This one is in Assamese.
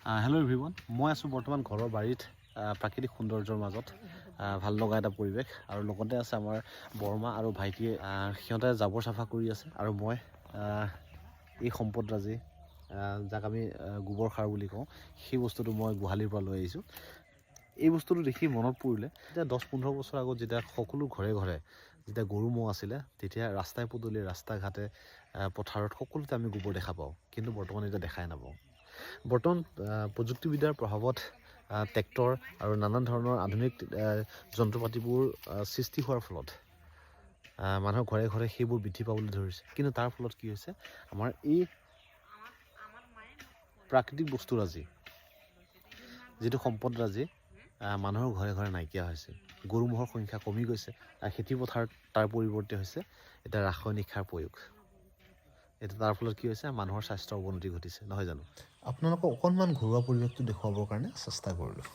হেল্ল' এভৰিৱান, মই আছোঁ বৰ্তমান ঘৰৰ বাৰীত প্ৰাকৃতিক সৌন্দৰ্যৰ মাজত ভাল লগা এটা পৰিৱেশ আৰু লগতে আছে আমাৰ বৰমা আৰু ভাইটিয়ে সিহঁতে জাবৰ চাফা কৰি আছে আৰু মই এই সম্পদৰাজি যাক আমি গোবৰ সাৰ বুলি কওঁ সেই বস্তুটো মই গোহালিৰ পৰা লৈ আহিছোঁ। এই বস্তুটো দেখি মনত পৰিলে এতিয়া 10-15 বছৰ আগত যেতিয়া সকলো ঘৰে ঘৰে যেতিয়া গৰু ম'হ আছিলে তেতিয়া ৰাস্তাই পদূলি ৰাস্তা ঘাটে পথাৰত সকলোতে আমি গোবৰ দেখা পাওঁ, কিন্তু বৰ্তমান এতিয়া দেখাই নাপাওঁ। বৰ্তমান প্ৰযুক্তিবিদ্যাৰ প্ৰভাৱত ট্ৰেক্টৰ আৰু নানান ধৰণৰ আধুনিক যন্ত্ৰ পাতিবোৰ সৃষ্টি হোৱাৰ ফলত মানুহৰ ঘৰে ঘৰে সেইবোৰ বৃদ্ধি পাবলৈ ধৰিছে, কিন্তু তাৰ ফলত কি হৈছে আমাৰ এই প্ৰাকৃতিক বস্তুৰাজি যিটো সম্পদৰাজি মানুহৰ ঘৰে ঘৰে নাইকিয়া হৈছে। গৰু ম'হৰ সংখ্যা কমি গৈছে আৰু খেতি পথাৰত তাৰ পৰিৱৰ্তে হৈছে এতিয়া ৰাসায়নিক সাৰ প্ৰয়োগ। এতিয়া তাৰ ফলত কি হৈছে মানুহৰ স্বাস্থ্যৰ অৱনতি ঘটিছে, নহয় জানো? আপোনালোকক অকণমান ঘৰুৱা পৰিৱেশটো দেখুৱাবৰ কাৰণে চেষ্টা কৰিলোঁ।